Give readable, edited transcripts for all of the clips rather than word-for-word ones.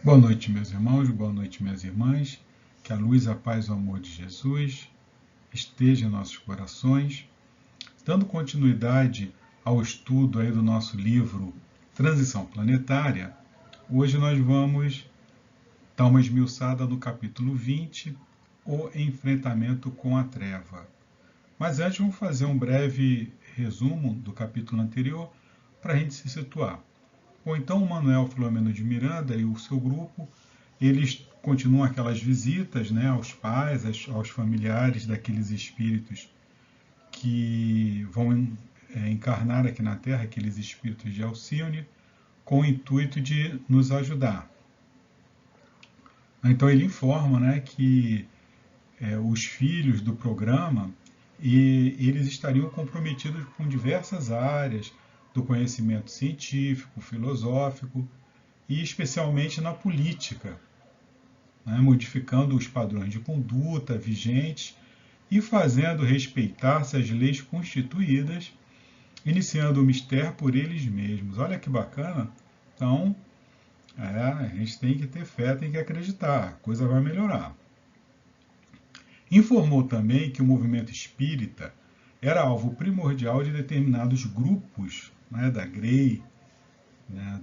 Boa noite, meus irmãos, boa noite, minhas irmãs. Que a luz, a paz e o amor de Jesus esteja em nossos corações. Dando continuidade ao estudo aí do nosso livro Transição Planetária, hoje nós vamos dar uma esmiuçada no capítulo 20, O Enfrentamento com a Treva. Mas antes vamos fazer um breve resumo do capítulo anterior para a gente se situar. Ou então o Manuel Filomeno de Miranda e o seu grupo, eles continuam aquelas visitas, né, aos pais, aos familiares daqueles espíritos que vão encarnar aqui na Terra, aqueles espíritos de Alcione, com o intuito de nos ajudar. Então ele informa, né, que os filhos do programa eles estariam comprometidos com diversas áreas do conhecimento científico, filosófico e especialmente na política, né, modificando os padrões de conduta vigentes e fazendo respeitar-se as leis constituídas, iniciando o mistério por eles mesmos. Olha que bacana! Então, a gente tem que ter fé, tem que acreditar, a coisa vai melhorar. Informou também que o movimento espírita era alvo primordial de determinados grupos, né, da Grey, né,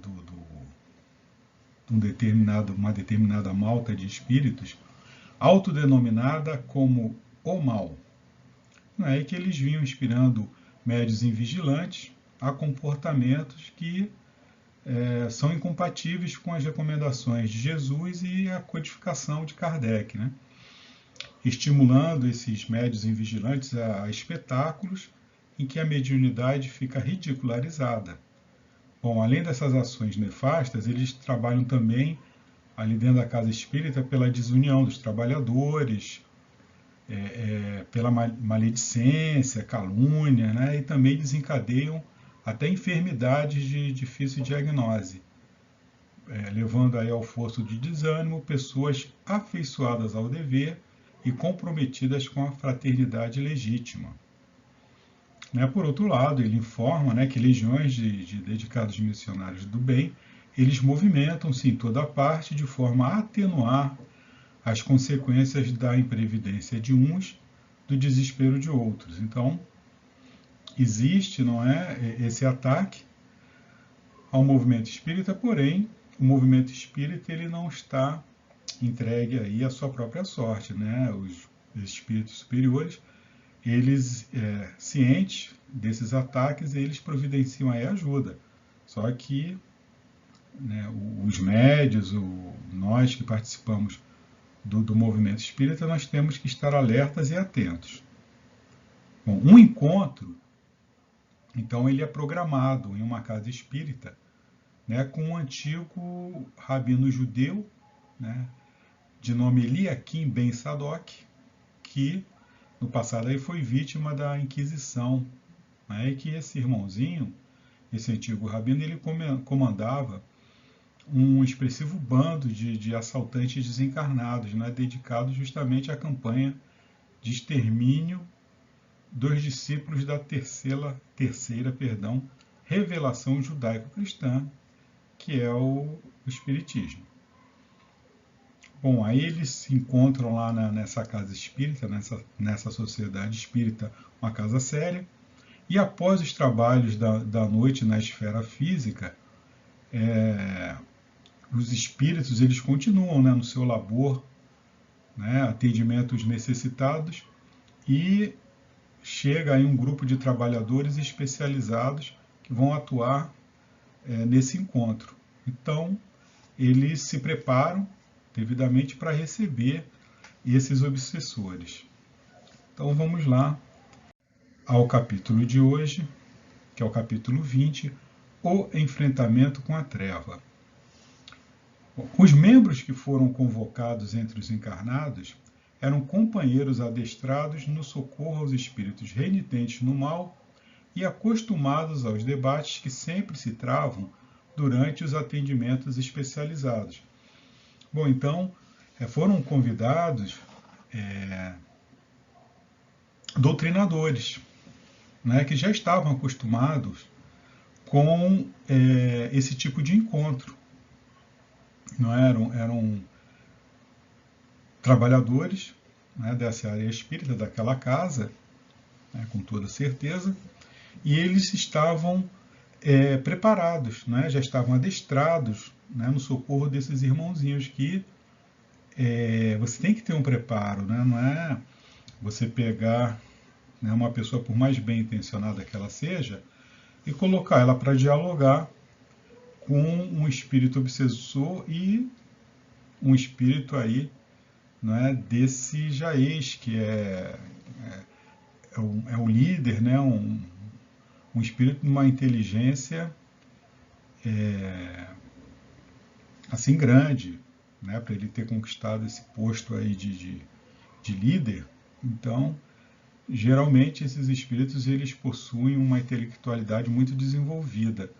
uma determinada malta de espíritos, autodenominada como o mal. É que eles vinham inspirando médios invigilantes a comportamentos que são incompatíveis com as recomendações de Jesus e a codificação de Kardec, né? Estimulando esses médios invigilantes a espetáculos em que a mediunidade fica ridicularizada. Bom, além dessas ações nefastas, eles trabalham também, ali dentro da casa espírita, pela desunião dos trabalhadores, pela maledicência, calúnia, né? E também desencadeiam até enfermidades de difícil diagnose, levando aí ao fosso de desânimo pessoas afeiçoadas ao dever e comprometidas com a fraternidade legítima. Por outro lado, ele informa, né, que legiões de dedicados missionários do bem, eles movimentam-se em toda parte de forma a atenuar as consequências da imprevidência de uns, do desespero de outros. Então, existe, não é, esse ataque ao movimento espírita, porém, o movimento espírita ele não está entregue aí à sua própria sorte, né? Os espíritos superiores, eles, cientes desses ataques, eles providenciam aí ajuda. Só que, né, os médios, nós que participamos do movimento espírita, nós temos que estar alertas e atentos. Bom, um encontro, então, ele é programado em uma casa espírita, né, com um antigo rabino judeu, né, de nome Eliakim Ben Sadoc, que no passado aí foi vítima da Inquisição, né, e que esse irmãozinho, esse antigo rabino, ele comandava um expressivo bando de assaltantes desencarnados, né, dedicados justamente à campanha de extermínio dos discípulos da terceira revelação judaico-cristã, que é o Espiritismo. Bom, aí eles se encontram lá nessa casa espírita, nessa sociedade espírita, uma casa séria, e após os trabalhos da noite na esfera física, os espíritos eles continuam, né, no seu labor, né, atendimento aos necessitados, e chega aí um grupo de trabalhadores especializados que vão atuar nesse encontro. Então, eles se preparam devidamente para receber esses obsessores. Então vamos lá ao capítulo de hoje, que é o capítulo 20, O Enfrentamento com a Treva. Os membros que foram convocados entre os encarnados eram companheiros adestrados no socorro aos espíritos renitentes no mal e acostumados aos debates que sempre se travam durante os atendimentos especializados. Bom, então, foram convidados doutrinadores, né, que já estavam acostumados com esse tipo de encontro. não eram trabalhadores, né, dessa área espírita, daquela casa, né, com toda certeza, e eles estavam preparados, né, já estavam adestrados, né, no socorro desses irmãozinhos que você tem que ter um preparo, né, não é você pegar, né, uma pessoa, por mais bem intencionada que ela seja, e colocar ela para dialogar com um espírito obsessor e um espírito aí, né, desse Jaez, que é o líder, né, um espírito de uma inteligência assim grande, né, para ele ter conquistado esse posto aí de líder. Então, geralmente esses espíritos eles possuem uma intelectualidade muito desenvolvida.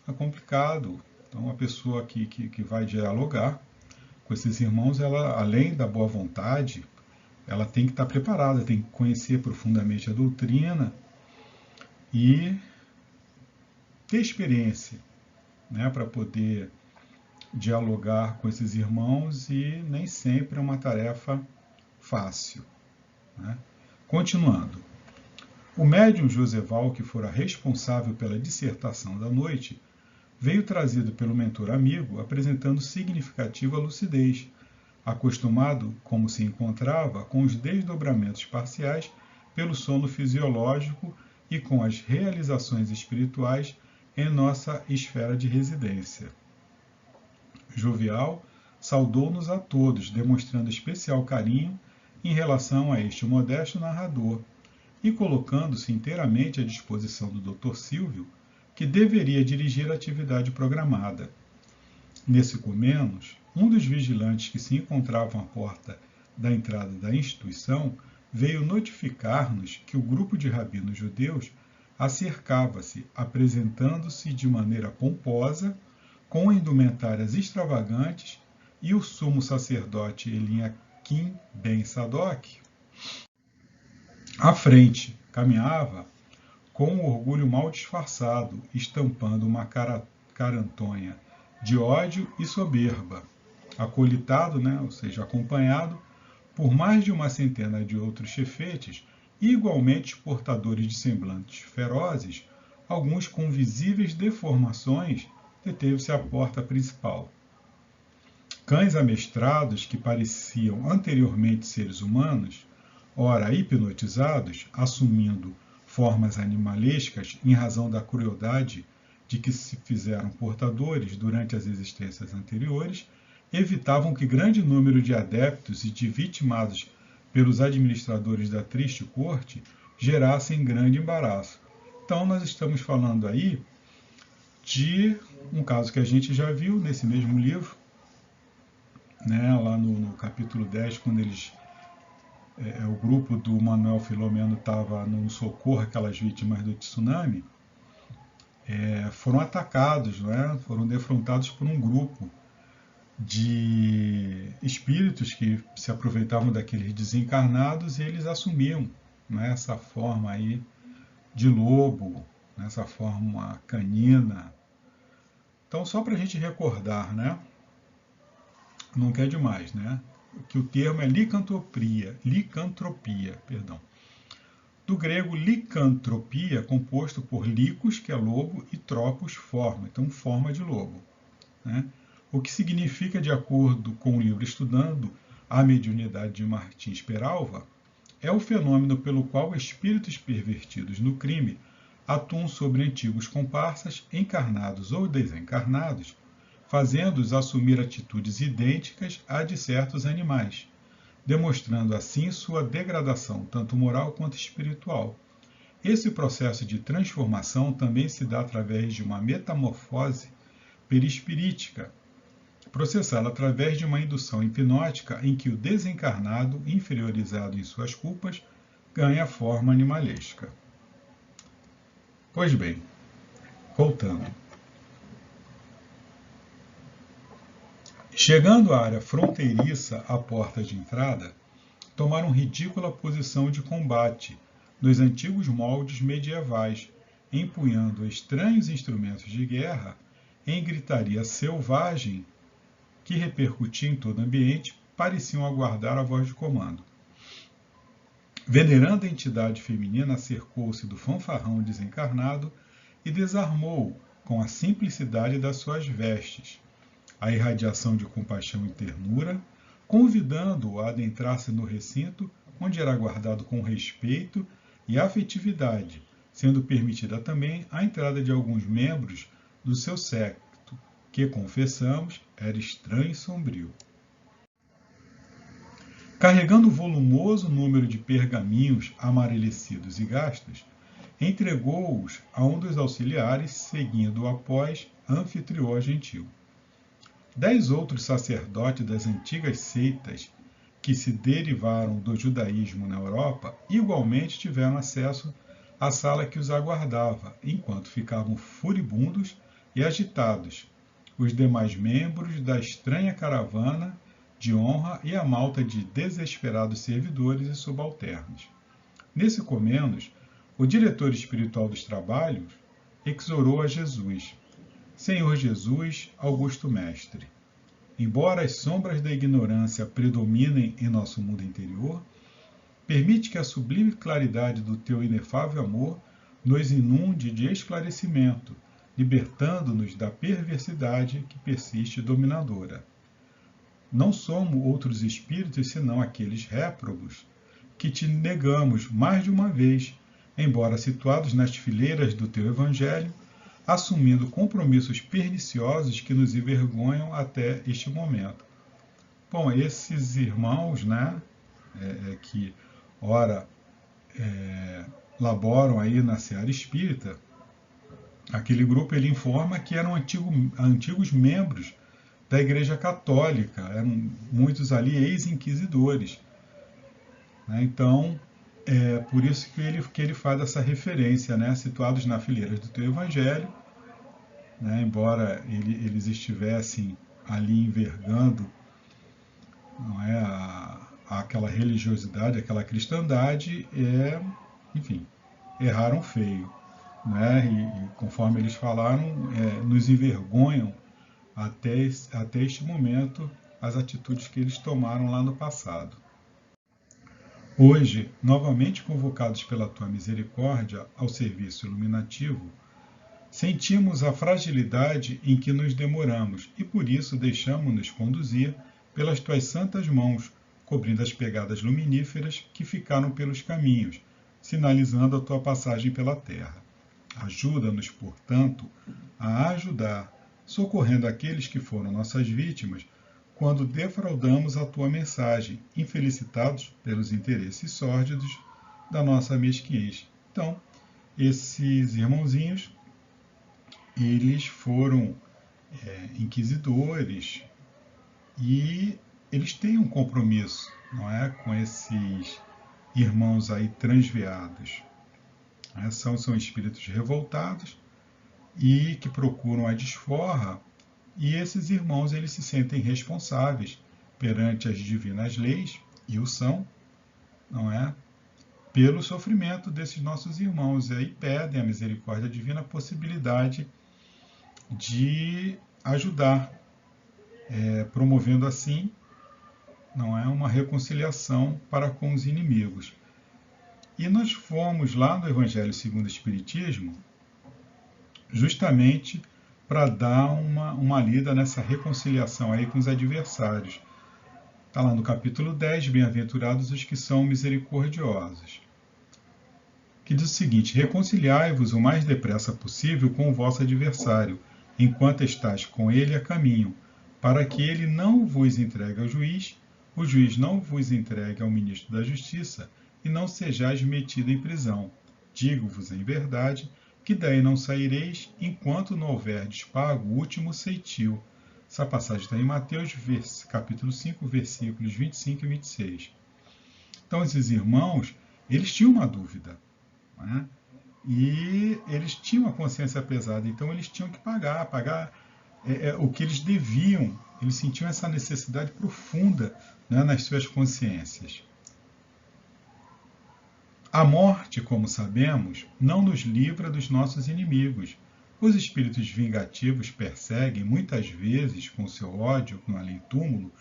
É complicado. Então, a pessoa que vai dialogar com esses irmãos, ela, além da boa vontade, ela tem que estar preparada, tem que conhecer profundamente a doutrina e ter experiência, né, para poder dialogar com esses irmãos, e nem sempre é uma tarefa fácil, né? Continuando. O médium Joseval, que fora responsável pela dissertação da noite, veio trazido pelo mentor amigo, apresentando significativa lucidez, acostumado, como se encontrava, com os desdobramentos parciais pelo sono fisiológico e com as realizações espirituais em nossa esfera de residência. Jovial saudou-nos a todos, demonstrando especial carinho em relação a este modesto narrador, e colocando-se inteiramente à disposição do Dr. Silvio, que deveria dirigir a atividade programada. Nesse comenos, um dos vigilantes que se encontravam à porta da entrada da instituição veio notificar-nos que o grupo de rabinos judeus acercava-se, apresentando-se de maneira pomposa, com indumentárias extravagantes, e o sumo sacerdote Eliakim Ben Sadoc, à frente, caminhava com um orgulho mal disfarçado, estampando uma carantonha de ódio e soberba, acolitado, né, ou seja, acompanhado por mais de uma centena de outros chefetes, igualmente portadores de semblantes ferozes, alguns com visíveis deformações, deteve-se à porta principal. Cães amestrados, que pareciam anteriormente seres humanos, ora hipnotizados, assumindo formas animalescas em razão da crueldade de que se fizeram portadores durante as existências anteriores, evitavam que grande número de adeptos e de vitimados pelos administradores da triste corte gerassem grande embaraço. Então, nós estamos falando aí de um caso que a gente já viu nesse mesmo livro, né, lá no capítulo 10, quando o grupo do Manuel Filomeno estava no socorro àquelas vítimas do tsunami, foram atacados, né, foram defrontados por um grupo de espíritos que se aproveitavam daqueles desencarnados, e eles assumiam, né, essa forma aí de lobo, essa forma canina. Então, só para a gente recordar, né, não quer demais, né, que o termo é licantropia, do grego licantropia, composto por licos, que é lobo, e tropos, forma, então forma de lobo, né? O que significa, de acordo com o livro Estudando a Mediunidade de Martins Peralva, é o fenômeno pelo qual espíritos pervertidos no crime atuam sobre antigos comparsas, encarnados ou desencarnados, fazendo-os assumir atitudes idênticas à de certos animais, demonstrando assim sua degradação, tanto moral quanto espiritual. Esse processo de transformação também se dá através de uma metamorfose perispirítica, processada através de uma indução hipnótica em que o desencarnado, inferiorizado em suas culpas, ganha forma animalesca. Pois bem, voltando. Chegando à área fronteiriça à porta de entrada, tomaram ridícula posição de combate nos antigos moldes medievais, empunhando estranhos instrumentos de guerra em gritaria selvagem que repercutia em todo o ambiente, pareciam aguardar a voz de comando. Venerando a entidade feminina, cercou-se do fanfarrão desencarnado e desarmou-o com a simplicidade das suas vestes, a irradiação de compaixão e ternura, convidando-o a adentrar-se no recinto, onde era guardado com respeito e afetividade, sendo permitida também a entrada de alguns membros do seu séquito, que, confessamos, era estranho e sombrio. Carregando volumoso número de pergaminhos amarelecidos e gastos, entregou-os a um dos auxiliares, seguindo-o após a anfitriã gentil. 10 outros sacerdotes das antigas seitas que se derivaram do judaísmo na Europa igualmente tiveram acesso à sala que os aguardava, enquanto ficavam furibundos e agitados os demais membros da estranha caravana de honra e a malta de desesperados servidores e subalternos. Nesse comenos, o diretor espiritual dos trabalhos exorou a Jesus: Senhor Jesus, augusto mestre, embora as sombras da ignorância predominem em nosso mundo interior, permite que a sublime claridade do teu inefável amor nos inunde de esclarecimento, libertando-nos da perversidade que persiste dominadora. Não somos outros espíritos senão aqueles réprobos que te negamos mais de uma vez, embora situados nas fileiras do teu evangelho, assumindo compromissos perniciosos que nos envergonham até este momento. Bom, esses irmãos, né, que ora laboram aí na seara espírita, aquele grupo ele informa que eram antigos membros da Igreja Católica, eram muitos ali ex-inquisidores. Né? Então, é por isso que ele faz essa referência, né? Situados na fileira do teu Evangelho, né? Embora eles estivessem ali envergando, não é, aquela religiosidade, aquela cristandade, enfim, erraram feio. Né? E conforme eles falaram, nos envergonham até este momento as atitudes que eles tomaram lá no passado. Hoje, novamente convocados pela tua misericórdia ao serviço iluminativo, sentimos a fragilidade em que nos demoramos e por isso deixamos-nos conduzir pelas tuas santas mãos, cobrindo as pegadas luminíferas que ficaram pelos caminhos, sinalizando a tua passagem pela terra. Ajuda-nos, portanto, a ajudar, socorrendo aqueles que foram nossas vítimas, quando defraudamos a tua mensagem, infelicitados pelos interesses sórdidos da nossa mesquinhez. Então, esses irmãozinhos, eles foram inquisidores e eles têm um compromisso, não é, com esses irmãos aí transviados. São espíritos revoltados e que procuram a desforra, e esses irmãos eles se sentem responsáveis perante as divinas leis, e o são, não é? Pelo sofrimento desses nossos irmãos, e aí pedem à misericórdia divina a possibilidade de ajudar, promovendo assim, não é, uma reconciliação para com os inimigos. E nós fomos lá no Evangelho segundo o Espiritismo justamente para dar uma lida nessa reconciliação aí com os adversários. Está lá no capítulo 10, Bem-aventurados os que são misericordiosos, que diz o seguinte: reconciliai-vos o mais depressa possível com o vosso adversário, enquanto estáis com ele a caminho, para que ele não vos entregue ao juiz, o juiz não vos entregue ao ministro da Justiça, e não sejais metido em prisão. Digo-vos em verdade, que daí não saireis, enquanto não houverdes pago o último ceitil. Essa passagem está em Mateus, capítulo 5, versículos 25 e 26. Então, esses irmãos, eles tinham uma dúvida, né? E eles tinham a consciência pesada, então eles tinham que pagar o que eles deviam. Eles sentiam essa necessidade profunda, né, nas suas consciências. A morte, como sabemos, não nos livra dos nossos inimigos, Os espíritos vingativos perseguem, muitas vezes, com seu ódio no além-túmulo,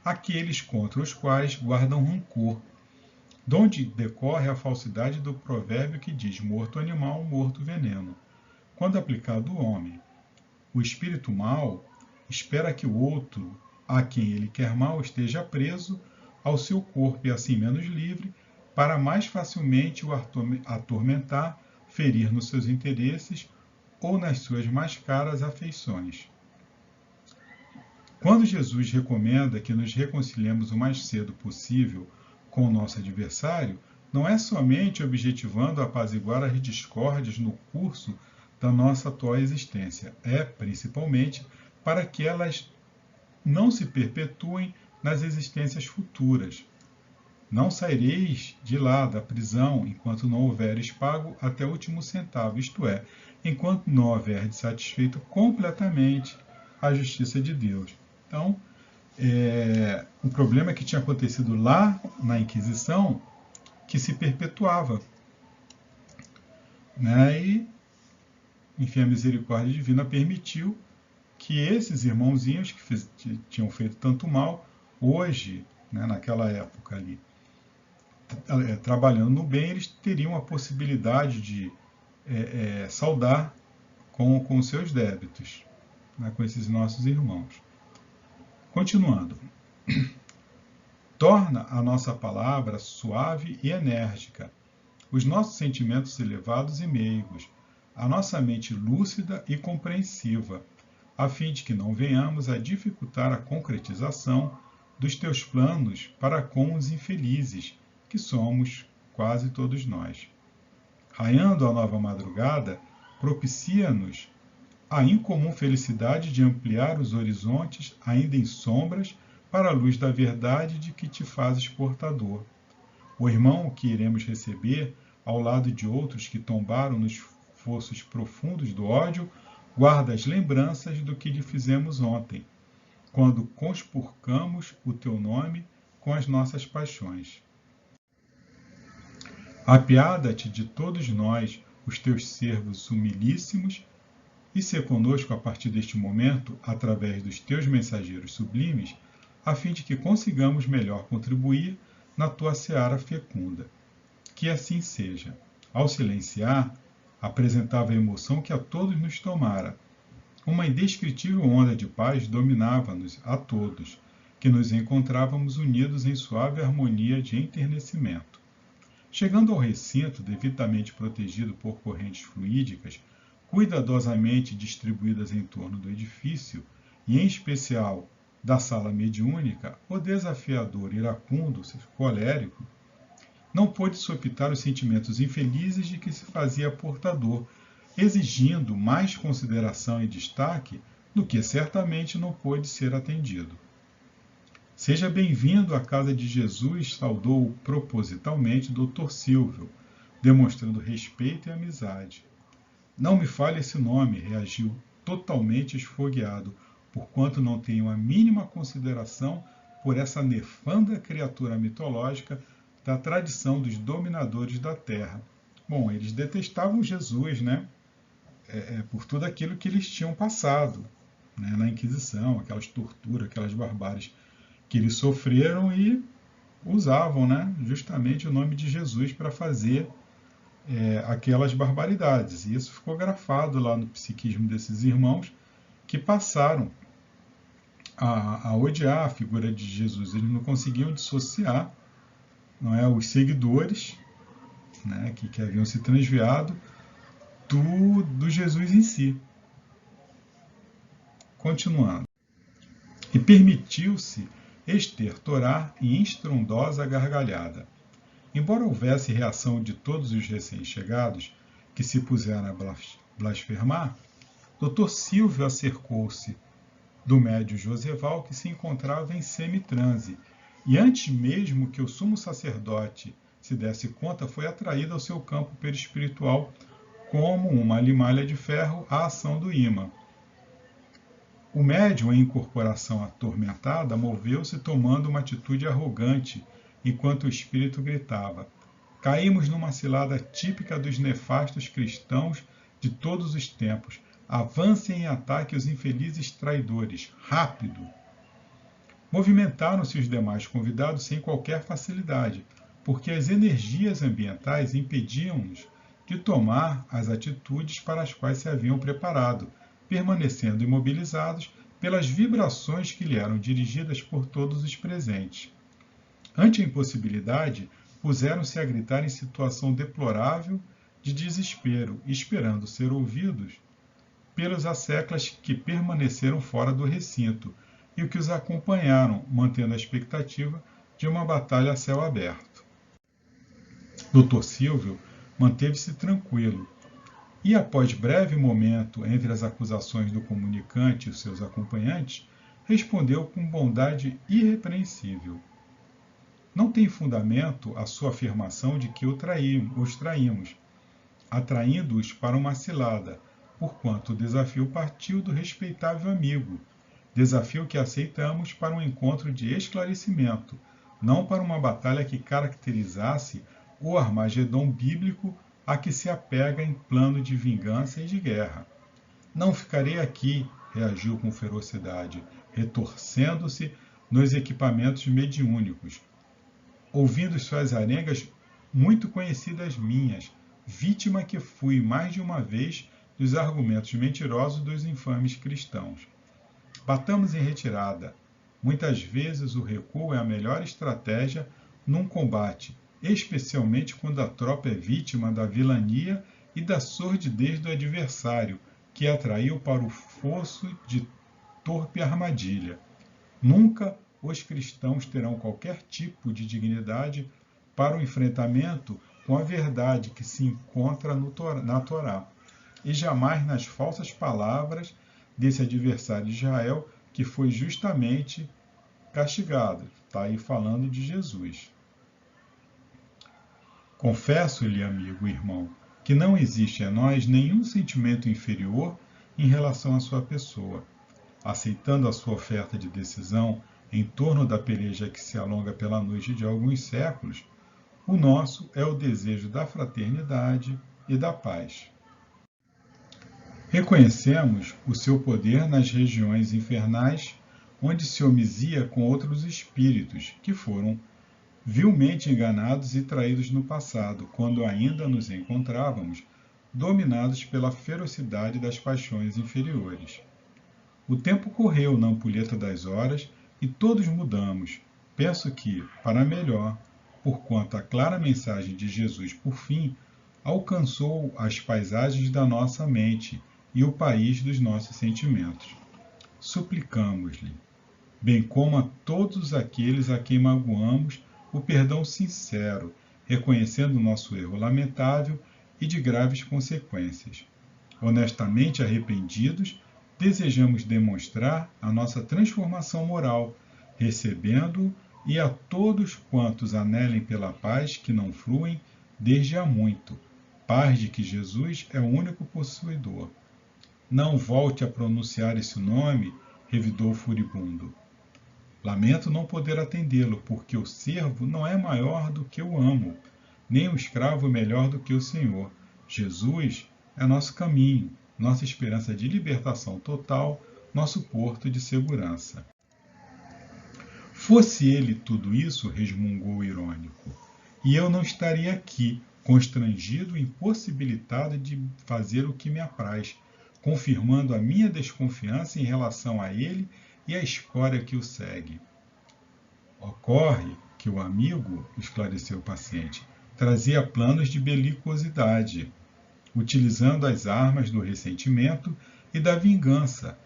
aqueles contra os quais guardam rancor, donde decorre a falsidade do provérbio que diz morto animal, morto veneno, quando aplicado ao homem. O espírito mau espera que o outro, a quem ele quer mal, esteja preso ao seu corpo e assim menos livre, para mais facilmente o atormentar, ferir nos seus interesses ou nas suas mais caras afeições. Quando Jesus recomenda que nos reconciliemos o mais cedo possível com o nosso adversário, não é somente objetivando apaziguar as discórdias no curso da nossa atual existência, é principalmente para que elas não se perpetuem nas existências futuras. Não saireis de lá da prisão enquanto não houveres pago até o último centavo, isto é, enquanto não houveres satisfeito completamente a justiça de Deus. Então, o problema que tinha acontecido lá na Inquisição, que se perpetuava. Né? E, enfim, a misericórdia divina permitiu que esses irmãozinhos que tinham feito tanto mal, hoje, né, naquela época ali, trabalhando no bem, eles teriam a possibilidade de saldar com seus débitos, né, com esses nossos irmãos. Continuando. Torna a nossa palavra suave e enérgica, os nossos sentimentos elevados e meigos, a nossa mente lúcida e compreensiva, a fim de que não venhamos a dificultar a concretização dos teus planos para com os infelizes, que somos quase todos nós. Raiando a nova madrugada, propicia-nos a incomum felicidade de ampliar os horizontes ainda em sombras para a luz da verdade de que te fazes portador. O irmão que iremos receber, ao lado de outros que tombaram nos fossos profundos do ódio, guarda as lembranças do que lhe fizemos ontem, quando conspurcamos o teu nome com as nossas paixões. Apiada-te de todos nós, os teus servos humilíssimos, e sê conosco a partir deste momento, através dos teus mensageiros sublimes, a fim de que consigamos melhor contribuir na tua seara fecunda. Que assim seja. Ao silenciar, apresentava a emoção que a todos nos tomara. Uma indescritível onda de paz dominava-nos a todos, que nos encontrávamos unidos em suave harmonia de enternecimento. Chegando ao recinto, devidamente protegido por correntes fluídicas, cuidadosamente distribuídas em torno do edifício, e em especial da sala mediúnica, o desafiador iracundo, colérico, não pôde sopitar os sentimentos infelizes de que se fazia portador, exigindo mais consideração e destaque do que certamente não pôde ser atendido. Seja bem-vindo à casa de Jesus, saudou propositalmente Dr. Silvio, demonstrando respeito e amizade. Não me fale esse nome, reagiu totalmente esfogueado, porquanto não tenho a mínima consideração por essa nefanda criatura mitológica da tradição dos dominadores da terra. Bom, eles detestavam Jesus, né? Por tudo aquilo que eles tinham passado, né? Na Inquisição, aquelas torturas, aquelas barbáries que eles sofreram e usavam, né? Justamente o nome de Jesus para fazer aquelas barbaridades. E isso ficou grafado lá no psiquismo desses irmãos que passaram a odiar a figura de Jesus. Eles não conseguiam dissociar, não é, os seguidores, né, que haviam se transviado do Jesus em si. Continuando. E permitiu-se estertorar em estrondosa gargalhada. Embora houvesse reação de todos os recém-chegados, que se puseram a blasfemar, Dr. Silvio acercou-se do médio Joseval, que se encontrava em semitranse, e antes mesmo que o sumo sacerdote se desse conta, foi atraído ao seu campo perispiritual como uma limalha de ferro à ação do ímã. O médium, em incorporação atormentada, moveu-se tomando uma atitude arrogante, enquanto o espírito gritava: caímos numa cilada típica dos nefastos cristãos de todos os tempos, Avancem em ataque os infelizes traidores. Rápido! Movimentaram-se os demais convidados sem qualquer facilidade, porque as energias ambientais impediam-nos de tomar as atitudes para as quais se haviam preparado, permanecendo imobilizados pelas vibrações que lhe eram dirigidas por todos os presentes. Ante a impossibilidade, puseram-se a gritar em situação deplorável de desespero, esperando ser ouvidos pelos asseclas que permaneceram fora do recinto e o que os acompanharam, mantendo a expectativa de uma batalha a céu aberto. Dr. Silvio manteve-se tranquilo e, após breve momento entre as acusações do comunicante e os seus acompanhantes, respondeu com bondade irrepreensível. Não tem fundamento a sua afirmação de que os traímos, atraindo-os para uma cilada, porquanto o desafio partiu do respeitável amigo, desafio que aceitamos para um encontro de esclarecimento, não para uma batalha que caracterizasse o Armagedon bíblico a que se apega em plano de vingança e de guerra. Não ficarei aqui, reagiu com ferocidade, retorcendo-se nos equipamentos mediúnicos, ouvindo suas arengas muito conhecidas minhas, vítima que fui mais de uma vez dos argumentos mentirosos dos infames cristãos. Batamos em retirada. Muitas vezes o recuo é a melhor estratégia num combate, especialmente quando a tropa é vítima da vilania e da sordidez do adversário, que a atraiu para o fosso de torpe armadilha. Nunca os cristãos terão qualquer tipo de dignidade para o enfrentamento com a verdade que se encontra na Torá, e jamais nas falsas palavras desse adversário de Israel que foi justamente castigado. Está aí falando de Jesus. Confesso-lhe, amigo e irmão, que não existe em nós nenhum sentimento inferior em relação à sua pessoa. Aceitando a sua oferta de decisão em torno da peleja que se alonga pela noite de alguns séculos, o nosso é o desejo da fraternidade e da paz. Reconhecemos o seu poder nas regiões infernais, onde se homizia com outros espíritos que foram vilmente enganados e traídos no passado, quando ainda nos encontrávamos dominados pela ferocidade das paixões inferiores. O tempo correu na ampulheta das horas e todos mudamos. Penso que, para melhor, porquanto a clara mensagem de Jesus, por fim, alcançou as paisagens da nossa mente e o país dos nossos sentimentos. Suplicamos-lhe, bem como a todos aqueles a quem magoamos, o perdão sincero, reconhecendo o nosso erro lamentável e de graves consequências. Honestamente arrependidos, desejamos demonstrar a nossa transformação moral, recebendo-o e a todos quantos anelem pela paz que não fluem desde há muito, paz de que Jesus é o único possuidor. Não volte a pronunciar esse nome, revidou o furibundo. Lamento não poder atendê-lo, porque o servo não é maior do que o amo, nem o escravo melhor do que o Senhor. Jesus é nosso caminho, nossa esperança de libertação total, nosso porto de segurança. Fosse ele tudo isso, resmungou o irônico, e eu não estaria aqui, constrangido e impossibilitado de fazer o que me apraz, confirmando a minha desconfiança em relação a ele e a escória que o segue. Ocorre que o amigo, esclareceu o paciente, trazia planos de belicosidade, utilizando as armas do ressentimento e da vingança,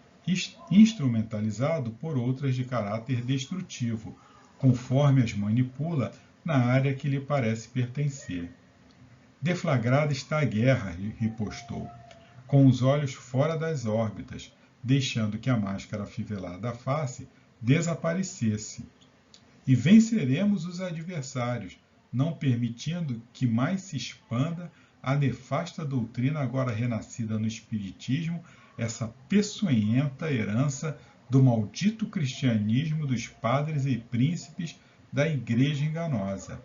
instrumentalizado por outras de caráter destrutivo, conforme as manipula na área que lhe parece pertencer. Deflagrada está a guerra, ripostou, com os olhos fora das órbitas, deixando que a máscara afivelada da face desaparecesse. E venceremos os adversários, não permitindo que mais se expanda a nefasta doutrina agora renascida no Espiritismo, essa peçonhenta herança do maldito cristianismo dos padres e príncipes da Igreja enganosa.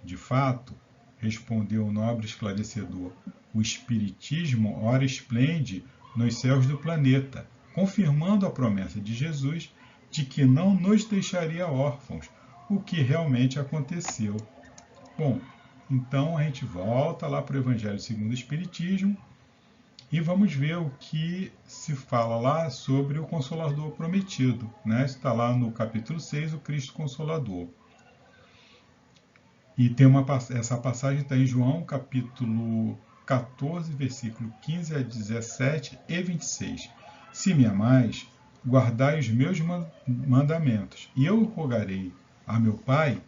De fato, respondeu o nobre esclarecedor, o Espiritismo ora esplende nos céus do planeta, confirmando a promessa de Jesus de que não nos deixaria órfãos, o que realmente aconteceu. Bom, então a gente volta lá para o Evangelho segundo o Espiritismo e vamos ver o que se fala lá sobre o Consolador prometido. Né? Está lá no capítulo 6, o Cristo Consolador. E tem essa passagem está em João, capítulo 14, versículo 15 a 17 e 26. Se me amais, guardai os meus mandamentos, e eu rogarei a meu Pai,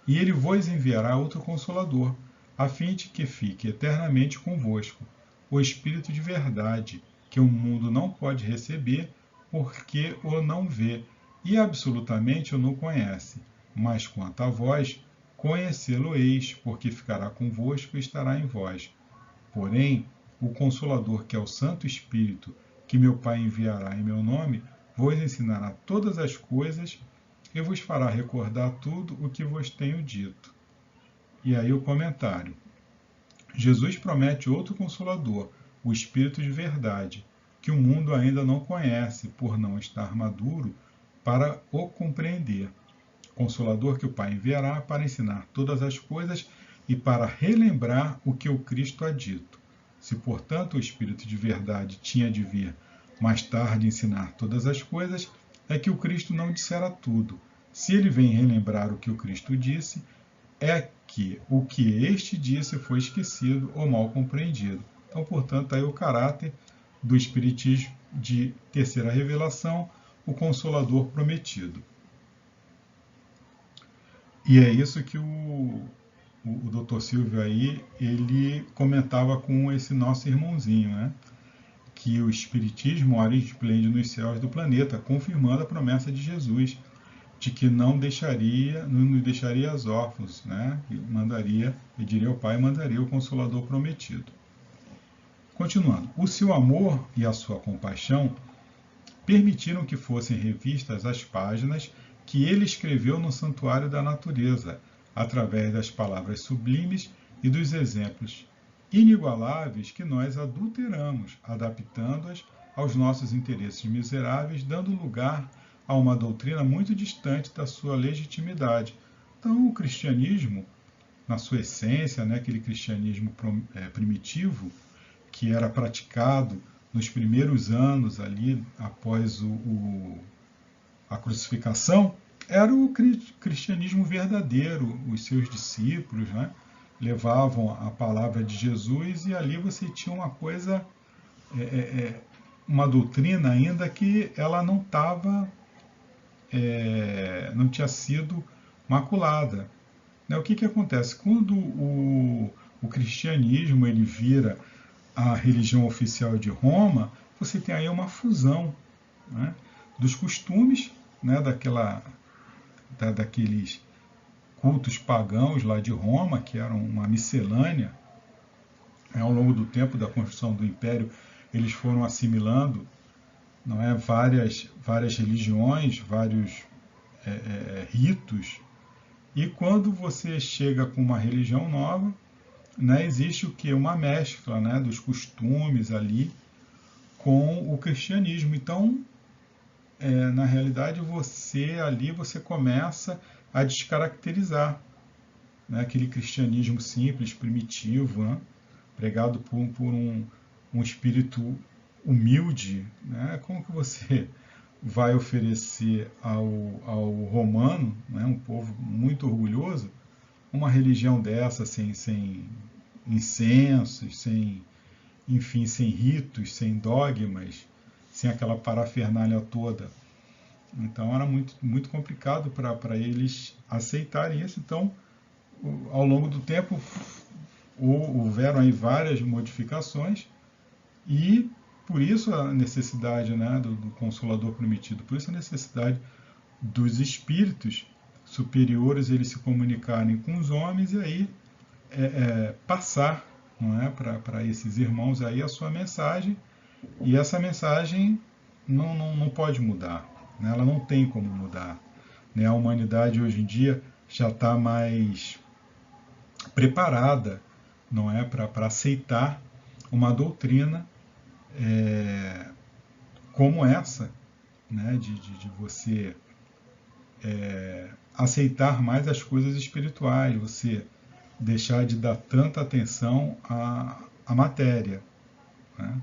e ele vos enviará outro Consolador, a fim de que fique eternamente convosco, o Espírito de verdade, que o mundo não pode receber, porque o não vê, e absolutamente o não conhece. Mas quanto a vós, conhecê-lo-eis, porque ficará convosco e estará em vós. Porém, o Consolador, que é o Santo Espírito, que meu Pai enviará em meu nome, vos ensinará todas as coisas e vos fará recordar tudo o que vos tenho dito. E aí o comentário. Jesus promete outro Consolador, o Espírito de verdade, que o mundo ainda não conhece, por não estar maduro para o compreender. Consolador que o Pai enviará para ensinar todas as coisas e para relembrar o que o Cristo ha dito. Se, portanto, o Espírito de verdade tinha de vir mais tarde ensinar todas as coisas, é que o Cristo não dissera tudo. Se ele vem relembrar o que o Cristo disse, é que o que este disse foi esquecido ou mal compreendido. Então, portanto, aí o caráter do Espiritismo de terceira revelação, o Consolador prometido. E é isso que o Dr. Silvio aí, ele comentava com esse nosso irmãozinho, né? Que o Espiritismo ora e esplende nos céus do planeta, confirmando a promessa de Jesus, de que não nos deixaria as órfãos, né? E diria ao Pai, mandaria o Consolador prometido. Continuando, o seu amor e a sua compaixão permitiram que fossem revistas as páginas que ele escreveu no Santuário da Natureza, através das palavras sublimes e dos exemplos inigualáveis que nós adulteramos, adaptando-as aos nossos interesses miseráveis, dando lugar a uma doutrina muito distante da sua legitimidade. Então, o cristianismo, na sua essência, né, aquele cristianismo primitivo, que era praticado nos primeiros anos ali, após a crucificação, era o cristianismo verdadeiro. Os seus discípulos, né, levavam a palavra de Jesus e ali você tinha uma coisa, uma doutrina ainda que ela não estava, não tinha sido maculada. Né? O que acontece? Quando o cristianismo ele vira a religião oficial de Roma, você tem aí uma fusão, né, dos costumes, né, daqueles cultos pagãos lá de Roma, que eram uma miscelânea. Ao longo do tempo da construção do Império, eles foram assimilando, não é, várias religiões, vários ritos. E quando você chega com uma religião nova, né, existe o que? Uma mescla, né, dos costumes ali com o cristianismo. Então, na realidade, você começa a descaracterizar, né, aquele cristianismo simples, primitivo, né, pregado por um espírito humilde. Né? Como que você vai oferecer ao romano, né, um povo muito orgulhoso, uma religião dessa sem incensos, sem ritos, sem dogmas, sem aquela parafernália toda? Então era muito, muito complicado para eles aceitarem isso. Então, ao longo do tempo, houveram aí várias modificações e por isso a necessidade, né, do Consolador prometido, por isso a necessidade dos espíritos superiores eles se comunicarem com os homens e aí passar, não é, para esses irmãos aí a sua mensagem, e essa mensagem não pode mudar, né? Ela não tem como mudar, né? A humanidade hoje em dia já está mais preparada, não é, para aceitar uma doutrina como essa, né, de você aceitar mais as coisas espirituais, você deixar de dar tanta atenção à matéria. Né?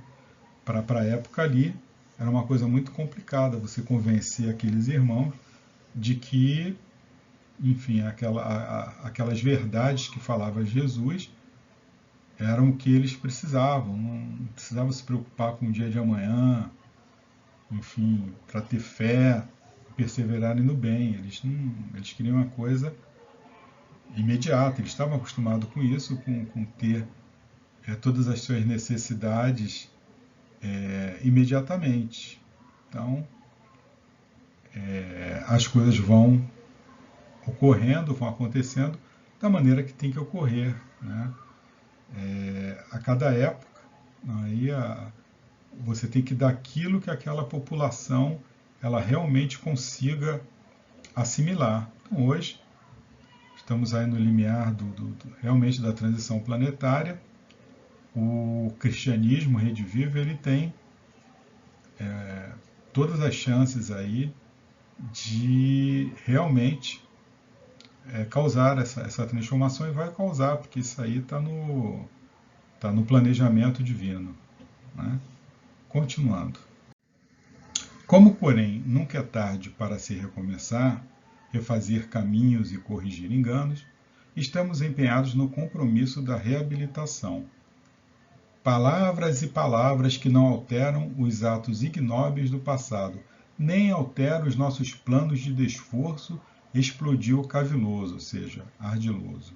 Para a época ali, era uma coisa muito complicada você convencer aqueles irmãos de que, enfim, aquelas verdades que falava Jesus eram o que eles precisavam, não precisavam se preocupar com o dia de amanhã, enfim, para ter fé, perseverarem no bem. Eles queriam uma coisa imediata, eles estavam acostumados com isso, com ter todas as suas necessidades imediatamente. Então, as coisas vão ocorrendo, vão acontecendo da maneira que tem que ocorrer, né? A cada época, aí você tem que dar aquilo que aquela população ela realmente consiga assimilar. Então, hoje, estamos aí no limiar realmente da transição planetária. O cristianismo, Rede Viva, ele tem todas as chances aí de realmente causar essa transformação, e vai causar, porque isso aí está no planejamento divino. Né? Continuando. Como, porém, nunca é tarde para se recomeçar, refazer caminhos e corrigir enganos, estamos empenhados no compromisso da reabilitação. Palavras e palavras que não alteram os atos ignóbeis do passado, nem alteram os nossos planos de desforço, explodiu caviloso, ou seja, ardiloso.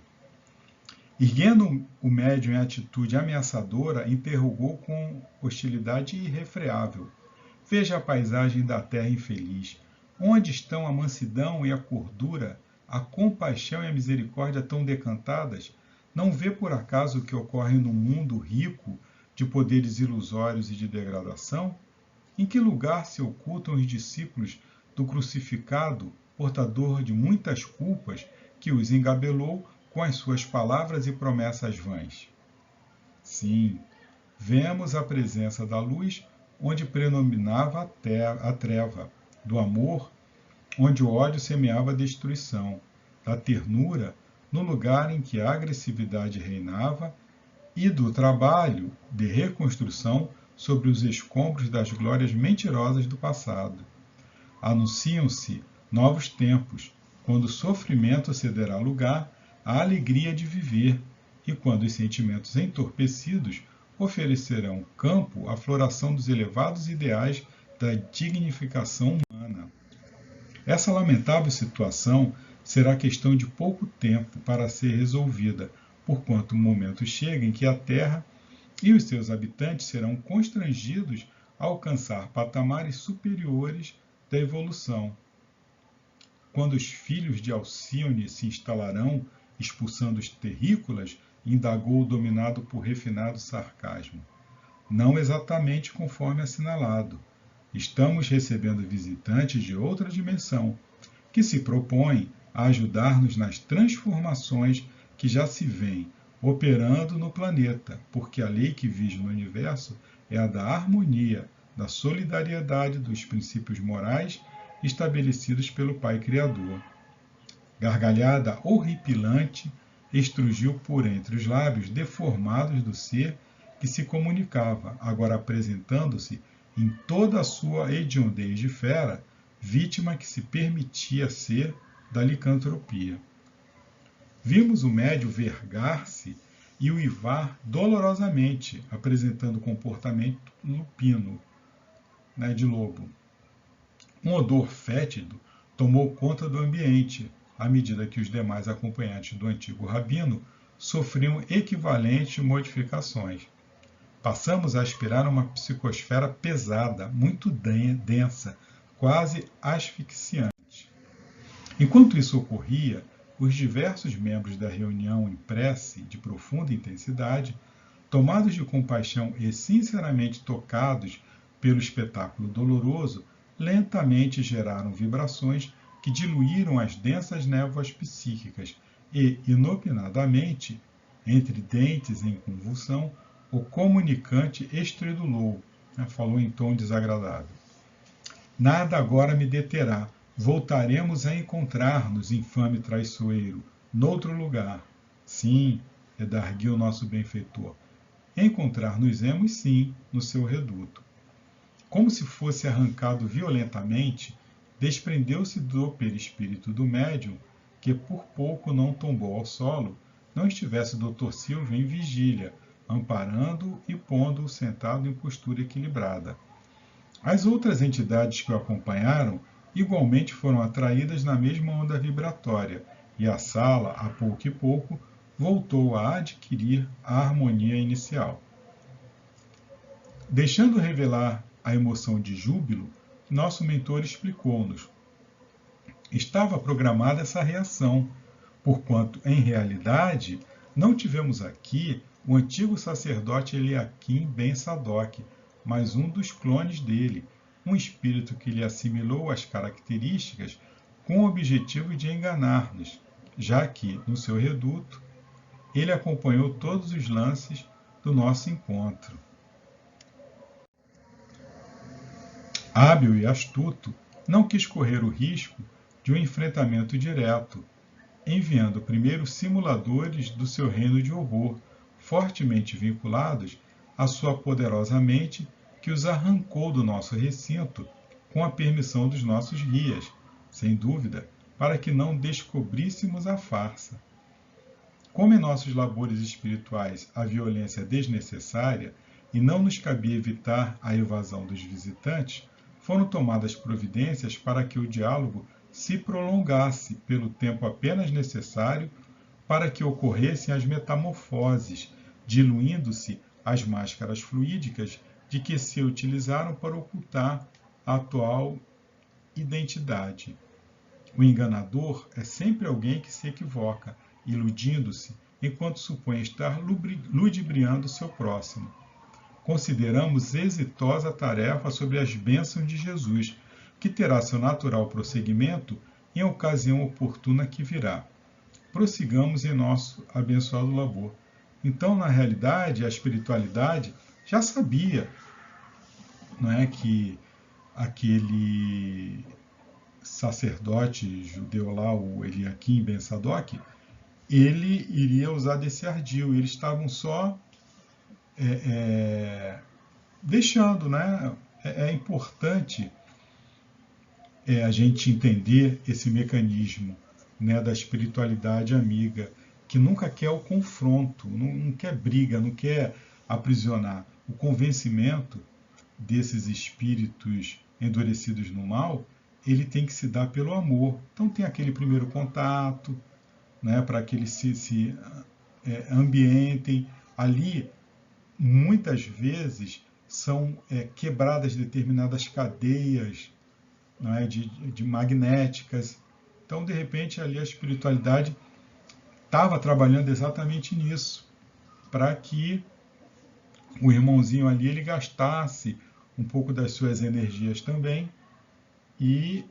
Erguendo o médium em atitude ameaçadora, interrogou com hostilidade irrefreável: veja a paisagem da terra infeliz. Onde estão a mansidão e a cordura, a compaixão e a misericórdia tão decantadas? Não vê por acaso o que ocorre no mundo rico de poderes ilusórios e de degradação? Em que lugar se ocultam os discípulos do crucificado, portador de muitas culpas, que os engabelou com as suas palavras e promessas vãs? Sim, vemos a presença da luz onde predominava a treva, do amor onde o ódio semeava a destruição, da ternura no lugar em que a agressividade reinava e do trabalho de reconstrução sobre os escombros das glórias mentirosas do passado. Anunciam-se novos tempos, quando o sofrimento cederá lugar à alegria de viver e quando os sentimentos entorpecidos oferecerão campo à floração dos elevados ideais da dignificação humana. Essa lamentável situação será questão de pouco tempo para ser resolvida, porquanto o momento chega em que a Terra e os seus habitantes serão constrangidos a alcançar patamares superiores da evolução. Quando os filhos de Alcíone se instalarão, expulsando os terrícolas, indagou o dominado por refinado sarcasmo. Não exatamente conforme assinalado. Estamos recebendo visitantes de outra dimensão, que se propõem a ajudar-nos nas transformações que já se vêm operando no planeta, porque a lei que vige no universo é a da harmonia, da solidariedade, dos princípios morais estabelecidos pelo Pai Criador. Gargalhada horripilante estrugiu por entre os lábios deformados do ser que se comunicava, agora apresentando-se em toda a sua hediondez de fera, vítima que se permitia ser da licantropia. Vimos o médio vergar-se e uivar dolorosamente, apresentando comportamento lupino, de lobo. Um odor fétido tomou conta do ambiente, à medida que os demais acompanhantes do antigo rabino sofriam equivalentes modificações. Passamos a aspirar uma psicosfera pesada, muito densa, quase asfixiante. Enquanto isso ocorria, os diversos membros da reunião em prece de profunda intensidade, tomados de compaixão e sinceramente tocados pelo espetáculo doloroso, lentamente geraram vibrações que diluíram as densas névoas psíquicas e, inopinadamente, entre dentes em convulsão, o comunicante estridulou, Falou em tom desagradável. Nada agora me deterá. Voltaremos a encontrar-nos, infame traiçoeiro, noutro lugar. Sim, redarguiu nosso benfeitor. Encontrar-nos-emos, sim, no seu reduto. Como se fosse arrancado violentamente, desprendeu-se do perispírito do médium, que por pouco não tombou ao solo, não estivesse o Dr. Silvio em vigília, amparando-o e pondo-o sentado em postura equilibrada. As outras entidades que o acompanharam igualmente foram atraídas na mesma onda vibratória, e a sala, a pouco e pouco, voltou a adquirir a harmonia inicial. Deixando revelar a emoção de júbilo, nosso mentor explicou-nos. Estava programada essa reação, porquanto, em realidade, não tivemos aqui o antigo sacerdote Eliakim Ben Sadoc, mas um dos clones dele, um espírito que lhe assimilou as características com o objetivo de enganar-nos, já que, no seu reduto, ele acompanhou todos os lances do nosso encontro. Hábil e astuto, não quis correr o risco de um enfrentamento direto, enviando primeiro simuladores do seu reino de horror, fortemente vinculados à sua poderosa mente, que os arrancou do nosso recinto com a permissão dos nossos guias, sem dúvida, para que não descobríssemos a farsa. Como em nossos labores espirituais a violência é desnecessária e não nos cabia evitar a evasão dos visitantes, foram tomadas providências para que o diálogo se prolongasse pelo tempo apenas necessário para que ocorressem as metamorfoses, diluindo-se as máscaras fluídicas de que se utilizaram para ocultar a atual identidade. O enganador é sempre alguém que se equivoca, iludindo-se, enquanto supõe estar ludibriando seu próximo. Consideramos exitosa a tarefa sobre as bênçãos de Jesus, que terá seu natural prosseguimento em ocasião oportuna que virá. Prossigamos em nosso abençoado labor. Então, na realidade, a espiritualidade já sabia, não é, que aquele sacerdote judeu lá, o Eliakim Ben Sadoc, ele iria usar desse ardil. Eles estavam só deixando, né? É importante a gente entender esse mecanismo, né, da espiritualidade amiga, que nunca quer o confronto, não quer briga, não quer aprisionar. O convencimento desses espíritos endurecidos no mal, ele tem que se dar pelo amor. Então tem aquele primeiro contato, né, para que eles se ambientem. Ali, muitas vezes, são quebradas determinadas cadeias, não é, de magnéticas. Então, de repente, ali a espiritualidade estava trabalhando exatamente nisso, para que o irmãozinho ali ele gastasse um pouco das suas energias também, e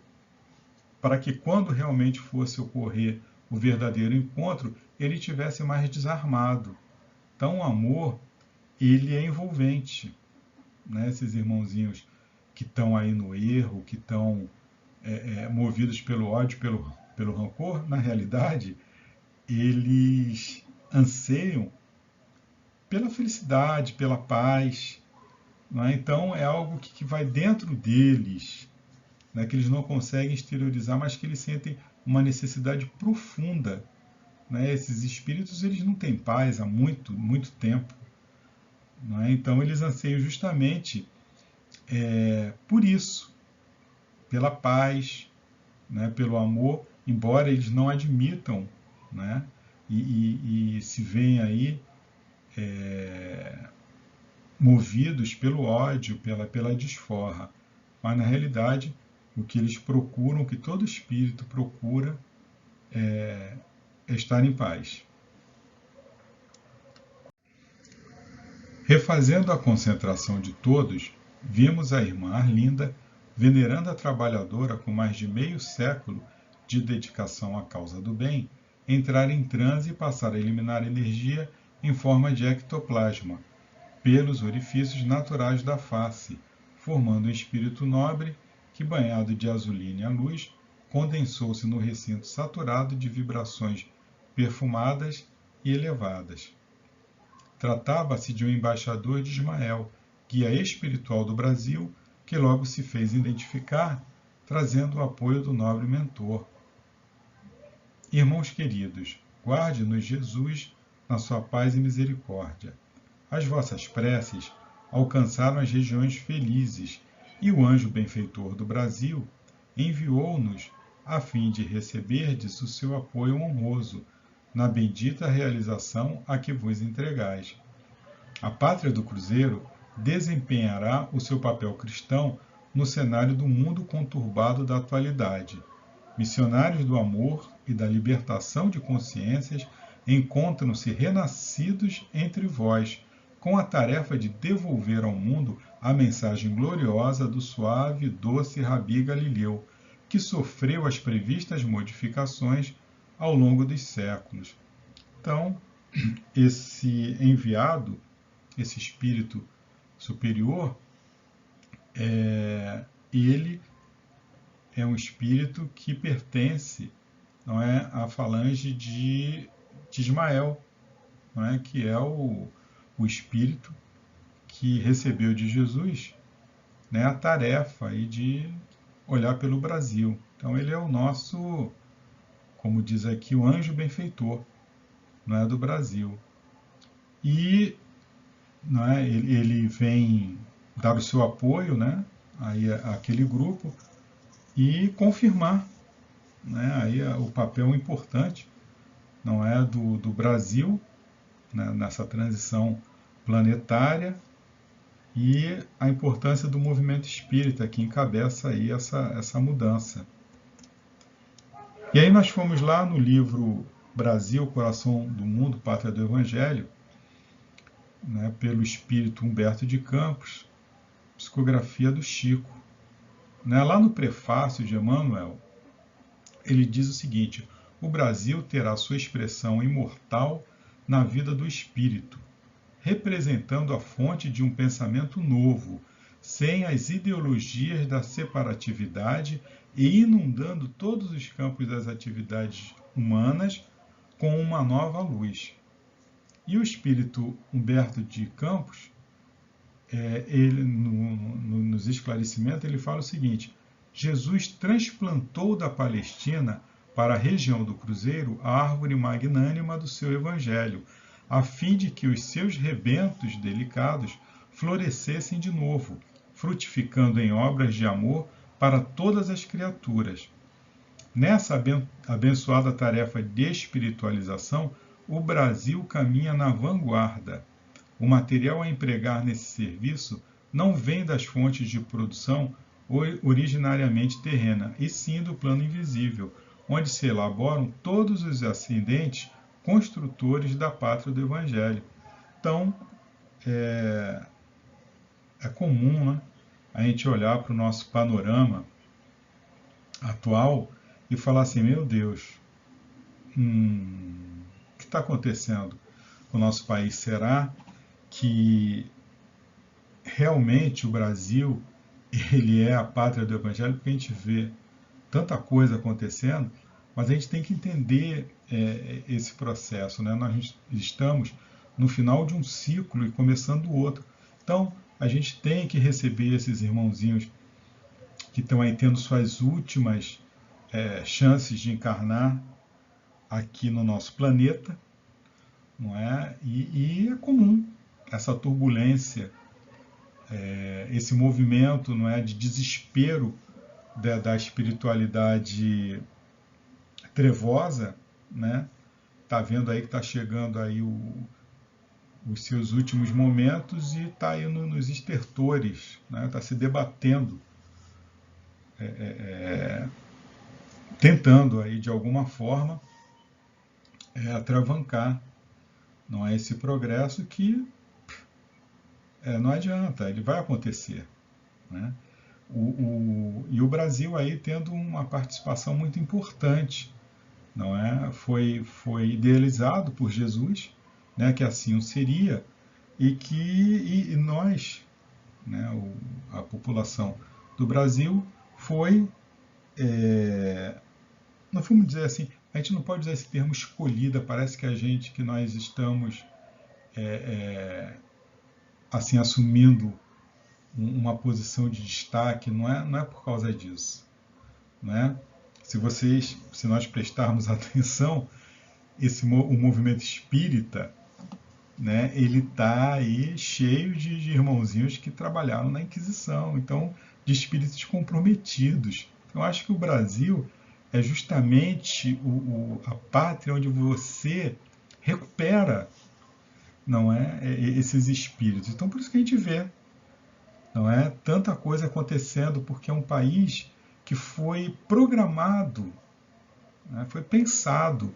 para que quando realmente fosse ocorrer o verdadeiro encontro, ele tivesse mais desarmado. Então, o amor, ele é envolvente, né? Esses irmãozinhos que estão aí no erro, que estão movidos pelo ódio, pelo rancor, na realidade, eles anseiam pela felicidade, pela paz. Não é? Então, é algo que vai dentro deles, né, que eles não conseguem exteriorizar, mas que eles sentem uma necessidade profunda. Né? Esses espíritos, eles não têm paz há muito, muito tempo. Não é? Então, eles anseiam justamente por isso, pela paz, né, pelo amor, embora eles não admitam, né, e se veem aí movidos pelo ódio, pela desforra. Mas, na realidade, o que eles procuram, o que todo espírito procura, é estar em paz. Refazendo a concentração de todos, vimos a irmã Arlinda, venerando a trabalhadora com mais de meio século de dedicação à causa do bem, entrar em transe e passar a eliminar energia em forma de ectoplasma, pelos orifícios naturais da face, formando um espírito nobre que, banhado de azulínea luz, condensou-se no recinto saturado de vibrações perfumadas e elevadas. Tratava-se de um embaixador de Ismael, guia espiritual do Brasil, que logo se fez identificar, trazendo o apoio do nobre mentor. Irmãos queridos, guarde-nos Jesus na sua paz e misericórdia. As vossas preces alcançaram as regiões felizes, e o anjo benfeitor do Brasil enviou-nos a fim de receberdes o seu apoio honroso na bendita realização a que vos entregais. A pátria do Cruzeiro desempenhará o seu papel cristão no cenário do mundo conturbado da atualidade. Missionários do amor e da libertação de consciências encontram-se renascidos entre vós, com a tarefa de devolver ao mundo a mensagem gloriosa do suave e doce Rabi Galileu, que sofreu as previstas modificações ao longo dos séculos. Então, esse enviado, esse espírito superior, ele é um espírito que pertence, não é, à falange de Ismael, não é, que é o espírito que recebeu de Jesus, né, a tarefa aí de olhar pelo Brasil. Então ele é o nosso, como diz aqui, o anjo benfeitor, não é, do Brasil. E não é, ele vem dar o seu apoio, né, aí àquele grupo e confirmar, né, aí o papel importante, não é, do Brasil, né, nessa transição planetária, e a importância do movimento espírita que encabeça aí essa mudança. E aí nós fomos lá no livro Brasil, Coração do Mundo, Pátria do Evangelho, né, pelo espírito Humberto de Campos, psicografia do Chico. Né, lá no prefácio de Emmanuel, ele diz o seguinte: o Brasil terá sua expressão imortal na vida do espírito, representando a fonte de um pensamento novo, sem as ideologias da separatividade e inundando todos os campos das atividades humanas com uma nova luz. E o espírito Humberto de Campos, ele, nos esclarecimentos, ele fala o seguinte: Jesus transplantou da Palestina para a região do Cruzeiro a árvore magnânima do seu evangelho, a fim de que os seus rebentos delicados florescessem de novo, frutificando em obras de amor para todas as criaturas. Nessa abençoada tarefa de espiritualização, o Brasil caminha na vanguarda. O material a empregar nesse serviço não vem das fontes de produção originariamente terrena, e sim do plano invisível, onde se elaboram todos os ascendentes construtores da pátria do Evangelho. Então, é comum, né, a gente olhar para o nosso panorama atual e falar assim: meu Deus, o que está acontecendo com o nosso país? Será que realmente o Brasil ele é a pátria do Evangelho? Porque a gente vê tanta coisa acontecendo, mas a gente tem que entender esse processo, né? Nós estamos no final de um ciclo e começando outro. Então, a gente tem que receber esses irmãozinhos que estão aí tendo suas últimas chances de encarnar aqui no nosso planeta, não é? E é comum essa turbulência, esse movimento, não é, de desespero da espiritualidade trevosa, né? Tá vendo aí que está chegando aí os seus últimos momentos e está aí nos estertores, né? Está se debatendo, tentando aí de alguma forma atravancar, não é, esse progresso que não adianta, ele vai acontecer, né? E o Brasil aí tendo uma participação muito importante, não é? Foi idealizado por Jesus, né, que assim o seria, e nós, né, a população do Brasil foi, não vamos dizer assim, a gente não pode usar esse termo escolhida, parece que nós estamos assim assumindo uma posição de destaque, não é por causa disso, né? Se nós prestarmos atenção, o movimento espírita, né, ele está aí cheio de irmãozinhos que trabalharam na Inquisição, então de espíritos comprometidos. Eu acho que o Brasil é justamente a pátria onde você recupera, não é, esses espíritos. Então por isso que a gente vê, não é, tanta coisa acontecendo, porque é um país que foi programado, né, foi pensado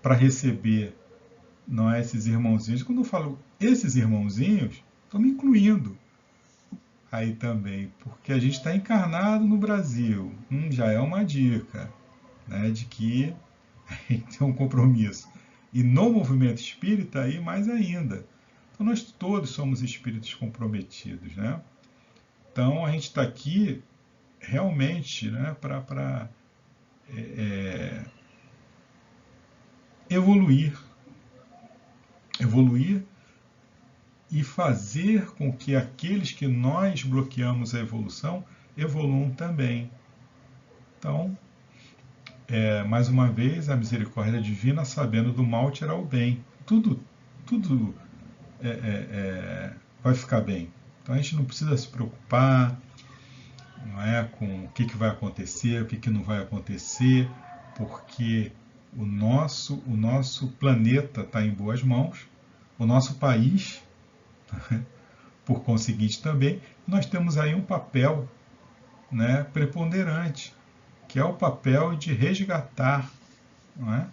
para receber, não é, esses irmãozinhos. Quando eu falo esses irmãozinhos, estou me incluindo aí também, porque a gente está encarnado no Brasil. Já é uma dica, né, de que a gente tem um compromisso. E no movimento espírita, aí mais ainda. Então nós todos somos espíritos comprometidos, né? Então a gente está aqui realmente, né, para evoluir e fazer com que aqueles que nós bloqueamos a evolução evoluam também. Então, mais uma vez, a misericórdia divina, sabendo do mal, tirar o bem. Tudo vai ficar bem. Então a gente não precisa se preocupar, não é, com o que vai acontecer, o que não vai acontecer, porque o nosso planeta está em boas mãos, o nosso país, por conseguinte também, nós temos aí um papel, né, preponderante, que é o papel de resgatar, não é?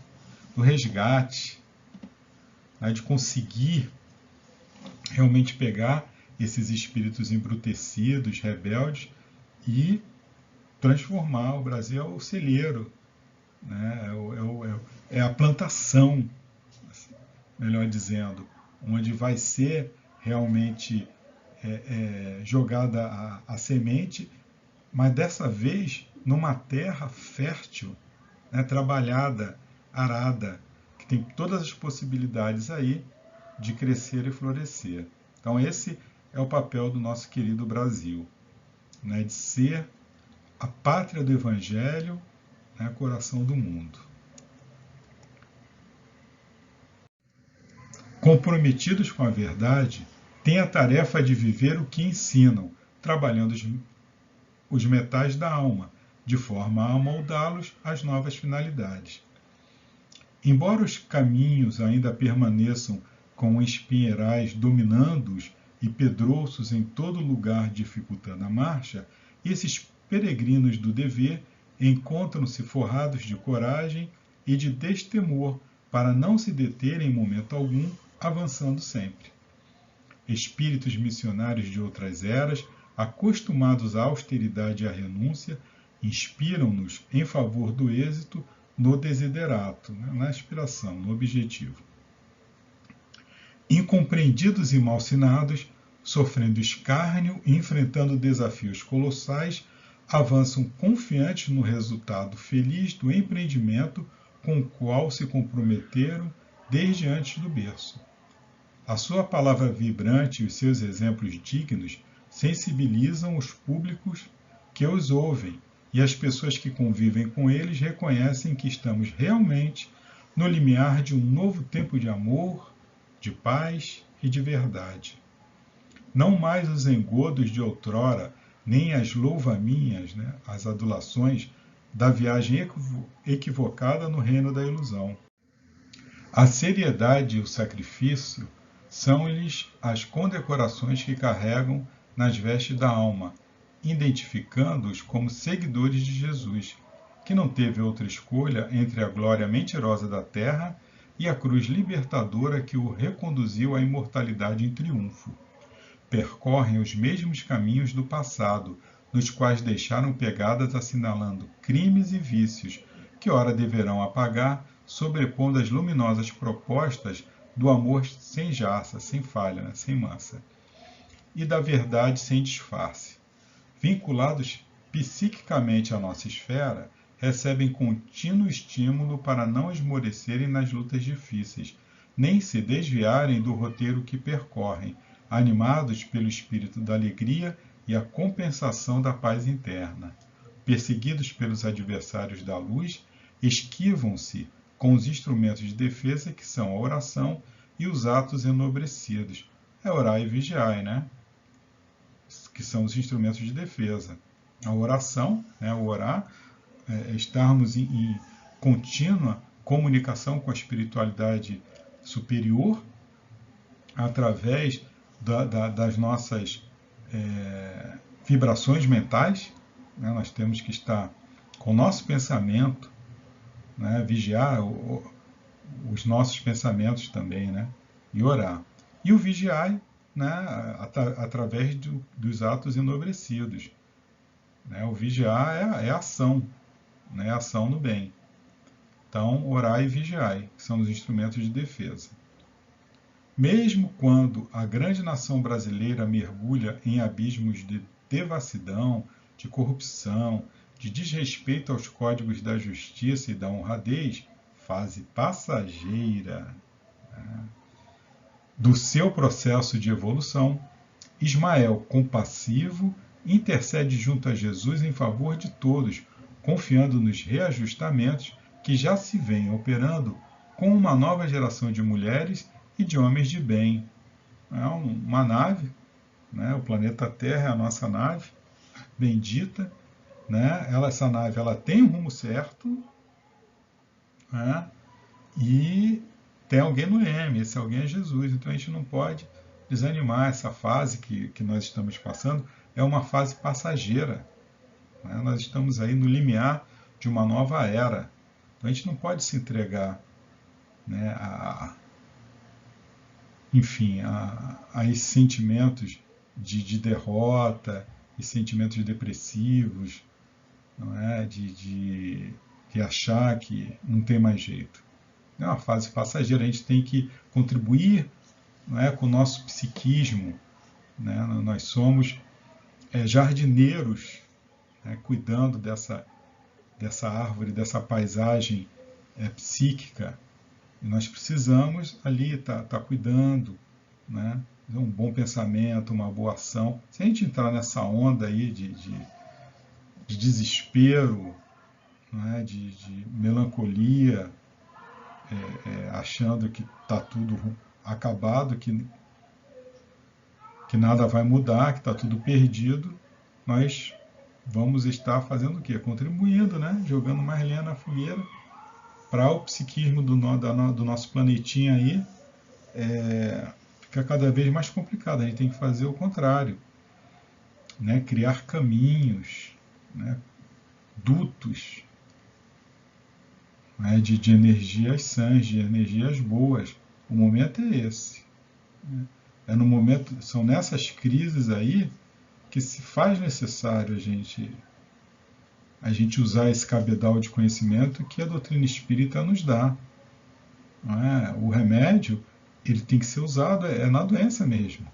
Do resgate, né, de conseguir realmente pegar esses espíritos embrutecidos, rebeldes, e transformar. O Brasil é o celeiro, né? É a plantação, melhor dizendo, onde vai ser realmente jogada a semente, mas dessa vez numa terra fértil, né, trabalhada, arada, que tem todas as possibilidades aí de crescer e florescer. Então esse é o papel do nosso querido Brasil, né, de ser a pátria do Evangelho, né, coração do mundo. Comprometidos com a verdade, têm a tarefa de viver o que ensinam, trabalhando os metais da alma, de forma a amoldá-los às novas finalidades. Embora os caminhos ainda permaneçam com espinheirais dominando-os e pedrouços em todo lugar dificultando a marcha, esses peregrinos do dever encontram-se forrados de coragem e de destemor para não se deterem em momento algum, avançando sempre. Espíritos missionários de outras eras, acostumados à austeridade e à renúncia, inspiram-nos em favor do êxito no desiderato, na aspiração, no objetivo. Incompreendidos e malsinados, sofrendo escárnio e enfrentando desafios colossais, avançam confiantes no resultado feliz do empreendimento com o qual se comprometeram desde antes do berço. A sua palavra vibrante e os seus exemplos dignos sensibilizam os públicos que os ouvem, e as pessoas que convivem com eles reconhecem que estamos realmente no limiar de um novo tempo de amor, de paz e de verdade. Não mais os engodos de outrora, nem as louvaminhas, né, as adulações da viagem equivocada no reino da ilusão. A seriedade e o sacrifício são-lhes as condecorações que carregam nas vestes da alma, identificando-os como seguidores de Jesus, que não teve outra escolha entre a glória mentirosa da terra e a cruz libertadora que o reconduziu à imortalidade em triunfo. Percorrem os mesmos caminhos do passado, nos quais deixaram pegadas assinalando crimes e vícios, que ora deverão apagar, sobrepondo as luminosas propostas do amor sem jaça, sem falha, né? Sem mancha, e da verdade sem disfarce. Vinculados psiquicamente à nossa esfera, recebem contínuo estímulo para não esmorecerem nas lutas difíceis, nem se desviarem do roteiro que percorrem, animados pelo espírito da alegria e a compensação da paz interna. Perseguidos pelos adversários da luz, esquivam-se com os instrumentos de defesa que são a oração e os atos enobrecidos. É orar e vigiar, né? Que são os instrumentos de defesa. A oração, né? O orar, estarmos em contínua comunicação com a espiritualidade superior através das nossas vibrações mentais, né? Nós temos que estar com o nosso pensamento, né? Vigiar os nossos pensamentos também, né? E orar. E o vigiar, né? Através dos atos enobrecidos. Né? O vigiar é ação, né? Ação no bem. Então, orar e vigiar, que são os instrumentos de defesa. Mesmo quando a grande nação brasileira mergulha em abismos de devassidão, de corrupção, de desrespeito aos códigos da justiça e da honradez, fase passageira, né, do seu processo de evolução, Ismael, compassivo, intercede junto a Jesus em favor de todos, confiando nos reajustamentos que já se vêm operando com uma nova geração de mulheres e de homens de bem. É uma nave, né? O planeta Terra é a nossa nave bendita, né? Essa nave tem um rumo certo, né? E tem alguém no leme, esse alguém é Jesus. Então a gente não pode desanimar. Essa fase que nós estamos passando é uma fase passageira, né? Nós estamos aí no limiar de uma nova era. Então a gente não pode se entregar, né, enfim, a esses sentimentos de derrota e sentimentos depressivos, não é? de achar que não tem mais jeito. É uma fase passageira, a gente tem que contribuir, não é, com o nosso psiquismo, né? Nós somos jardineiros, né, cuidando dessa árvore, dessa paisagem psíquica. E nós precisamos ali estar cuidando, né? Um bom pensamento, uma boa ação. Se a gente entrar nessa onda aí de desespero, né? de melancolia, achando que está tudo acabado, que nada vai mudar, que está tudo perdido, nós vamos estar fazendo o quê? Contribuindo, né? Jogando mais lenha na fogueira para o psiquismo do nosso planetinha aí ficar cada vez mais complicado. A gente tem que fazer o contrário, né? Criar caminhos, né? Dutos, né? de energias sãs, de energias boas. O momento é esse. Né? No momento, são nessas crises aí que se faz necessário a gente usar esse cabedal de conhecimento que a doutrina espírita nos dá. Não é? O remédio, ele tem que ser usado na doença mesmo.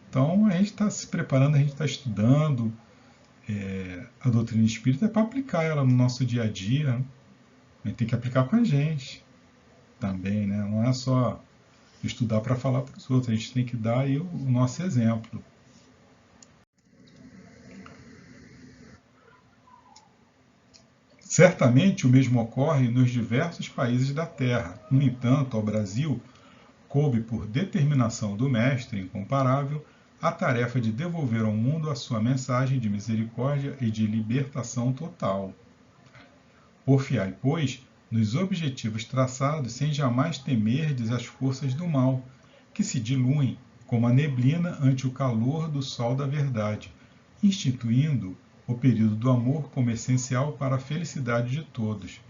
Então, a gente está se preparando, a gente está estudando a doutrina espírita para aplicar ela no nosso dia a dia. Né? A gente tem que aplicar com a gente também, né? Não é só estudar para falar para os outros, a gente tem que dar aí o nosso exemplo. Certamente o mesmo ocorre nos diversos países da Terra. No entanto, ao Brasil, coube por determinação do Mestre incomparável a tarefa de devolver ao mundo a sua mensagem de misericórdia e de libertação total. Porfiai, pois, nos objetivos traçados sem jamais temerdes as forças do mal, que se diluem como a neblina ante o calor do sol da verdade, instituindo o período do amor como essencial para a felicidade de todos.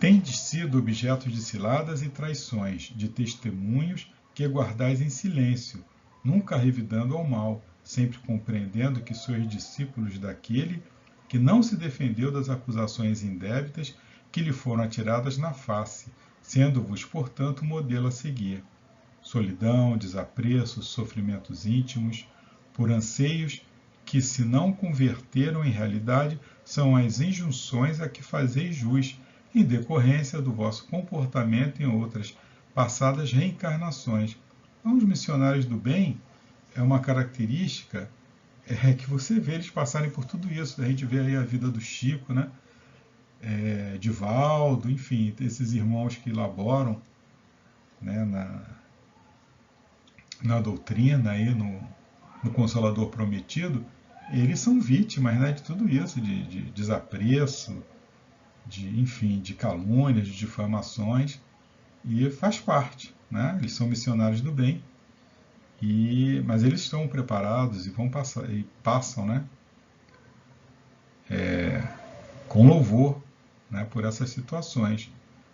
Tendes sido objetos de ciladas e traições, de testemunhos que guardais em silêncio, nunca revidando ao mal, sempre compreendendo que sois discípulos daquele que não se defendeu das acusações indébitas que lhe foram atiradas na face, sendo-vos, portanto, modelo a seguir. Solidão, desapreço, sofrimentos íntimos, por anseios que, se não converteram em realidade, são as injunções a que fazeis jus, em decorrência do vosso comportamento em outras passadas reencarnações. Então, os missionários do bem é uma característica que você vê eles passarem por tudo isso. A gente vê aí a vida do Chico, né? Divaldo, enfim, esses irmãos que elaboram, né, na doutrina, aí, no Consolador Prometido, eles são vítimas, né, de tudo isso, de desapreço, enfim, de calúnias, de difamações, e faz parte, né? Eles são missionários do bem, mas eles estão preparados e passam, né, com louvor, né, por essas situações.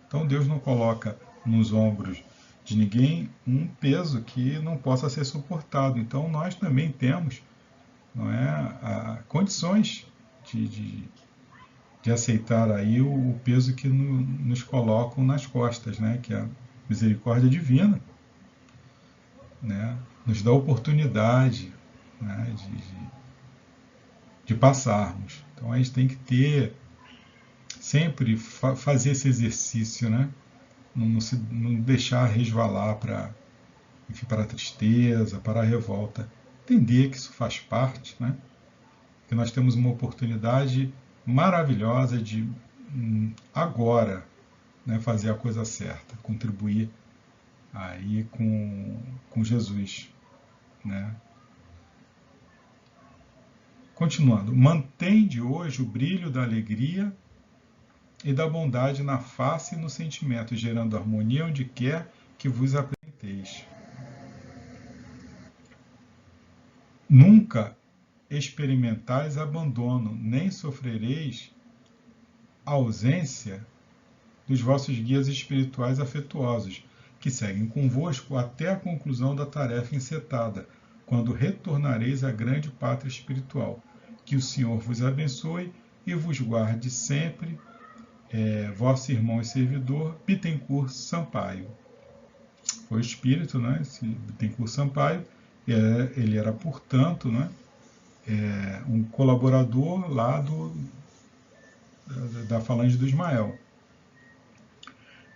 Então Deus não coloca nos ombros de ninguém um peso que não possa ser suportado. Então nós também temos, não é, condições de aceitar aí o peso que nos colocam nas costas, né, que é a misericórdia divina, né, nos dá oportunidade, né, de passarmos. Então a gente tem que ter sempre fazer esse exercício, né? Não deixar resvalar para a tristeza, para a revolta. Entender que isso faz parte, né? Que nós temos uma oportunidade maravilhosa de agora, né, fazer a coisa certa, contribuir aí com Jesus, né? Continuando, mantende hoje o brilho da alegria e da bondade na face e no sentimento, gerando harmonia onde quer que vos apresenteis. Nunca experimentais abandono, nem sofrereis a ausência dos vossos guias espirituais afetuosos, que seguem convosco até a conclusão da tarefa encetada, quando retornareis à grande pátria espiritual. Que o Senhor vos abençoe e vos guarde sempre, vosso irmão e servidor, Bittencourt Sampaio. Foi o espírito, né, esse Bittencourt Sampaio, ele era, portanto, né, um colaborador lá da falange do Ismael.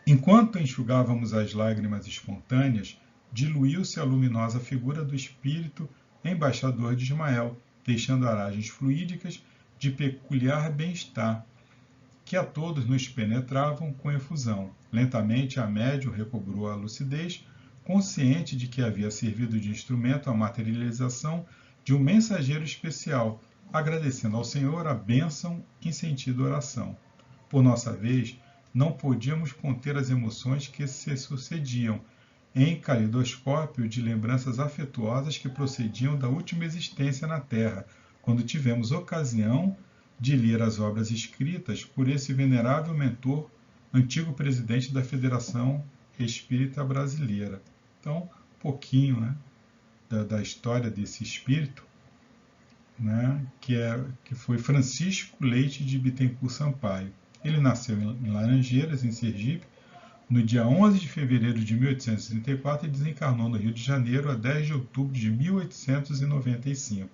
Enquanto enxugávamos as lágrimas espontâneas, diluiu-se a luminosa figura do espírito embaixador de Ismael, deixando aragens fluídicas de peculiar bem-estar, que a todos nos penetravam com efusão. Lentamente a médium recobrou a lucidez, consciente de que havia servido de instrumento à materialização de um mensageiro especial, agradecendo ao Senhor a bênção em sentido oração. Por nossa vez, não podíamos conter as emoções que se sucediam, em calidoscópio de lembranças afetuosas que procediam da última existência na Terra, quando tivemos ocasião de ler as obras escritas por esse venerável mentor, antigo presidente da Federação Espírita Brasileira. Então, um pouquinho, né, da história desse espírito, né, que foi Francisco Leite de Bittencourt Sampaio. Ele nasceu em Laranjeiras, em Sergipe, no dia 11 de fevereiro de 1834 e desencarnou no Rio de Janeiro a 10 de outubro de 1895.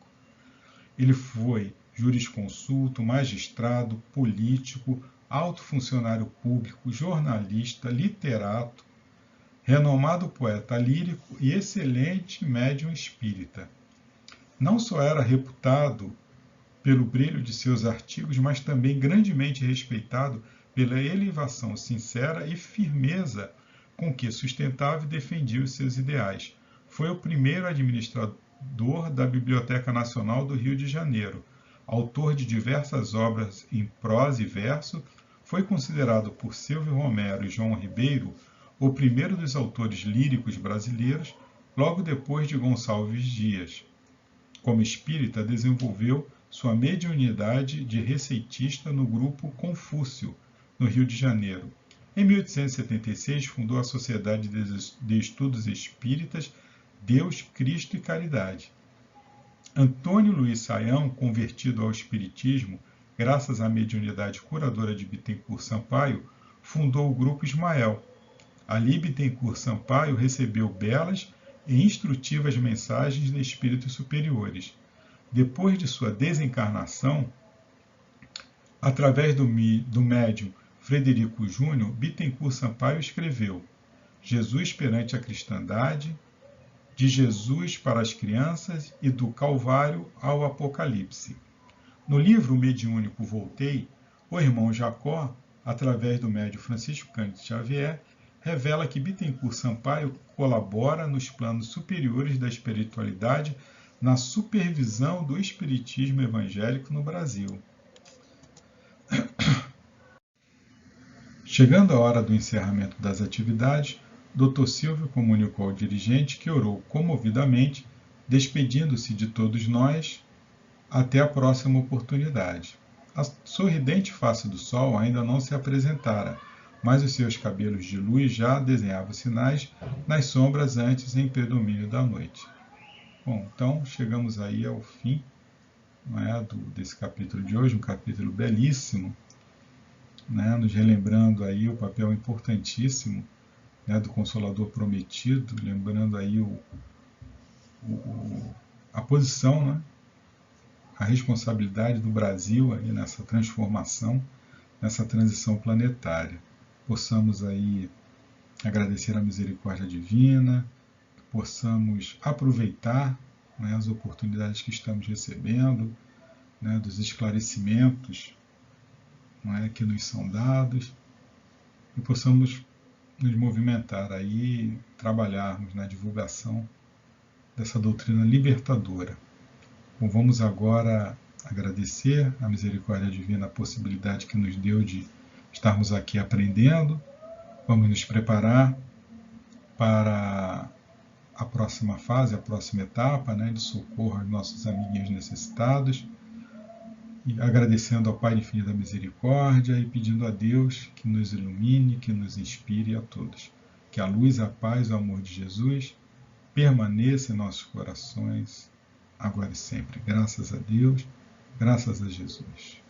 Ele foi jurisconsulto, magistrado, político, alto funcionário público, jornalista, literato, renomado poeta lírico e excelente médium espírita. Não só era reputado pelo brilho de seus artigos, mas também grandemente respeitado pela elevação sincera e firmeza com que sustentava e defendia os seus ideais. Foi o primeiro administrador da Biblioteca Nacional do Rio de Janeiro. Autor de diversas obras em prosa e verso, foi considerado por Silvio Romero e João Ribeiro o primeiro dos autores líricos brasileiros, logo depois de Gonçalves Dias. Como espírita, desenvolveu sua mediunidade de receitista no grupo Confúcio, no Rio de Janeiro. Em 1876, fundou a Sociedade de Estudos Espíritas Deus, Cristo e Caridade. Antônio Luiz Saião, convertido ao espiritismo, graças à mediunidade curadora de Bittencourt Sampaio, fundou o Grupo Ismael, Ali Bittencourt Sampaio recebeu belas e instrutivas mensagens de espíritos superiores. Depois de sua desencarnação, através do médium Frederico Júnior, Bittencourt Sampaio escreveu Jesus perante a cristandade, de Jesus para as crianças e do Calvário ao Apocalipse. No livro mediúnico Voltei, o irmão Jacó, através do médium Francisco Cândido Xavier, revela que Bittencourt Sampaio colabora nos planos superiores da espiritualidade na supervisão do espiritismo evangélico no Brasil. Chegando a hora do encerramento das atividades, Dr. Silvio comunicou ao dirigente que orou comovidamente, despedindo-se de todos nós até a próxima oportunidade. A sorridente face do sol ainda não se apresentara, mas os seus cabelos de luz já desenhavam sinais nas sombras antes em predomínio da noite. Bom, então chegamos aí ao fim, não é, desse capítulo de hoje, um capítulo belíssimo, né, nos relembrando aí o papel importantíssimo, né, do Consolador Prometido, lembrando aí a posição, né, a responsabilidade do Brasil aí nessa transformação, nessa transição planetária. Possamos aí agradecer a misericórdia divina, possamos aproveitar, né, as oportunidades que estamos recebendo, né, dos esclarecimentos, não é, que nos são dados, e possamos nos movimentar aí, trabalharmos na divulgação dessa doutrina libertadora. Bom, vamos agora agradecer a misericórdia divina, a possibilidade que nos deu de estarmos aqui aprendendo. Vamos nos preparar para a próxima fase, a próxima etapa, né, de socorro aos nossos amiguinhos necessitados. E agradecendo ao Pai Infinito da Misericórdia e pedindo a Deus que nos ilumine, que nos inspire a todos. Que a luz, a paz, o amor de Jesus permaneça em nossos corações, agora e sempre. Graças a Deus, graças a Jesus.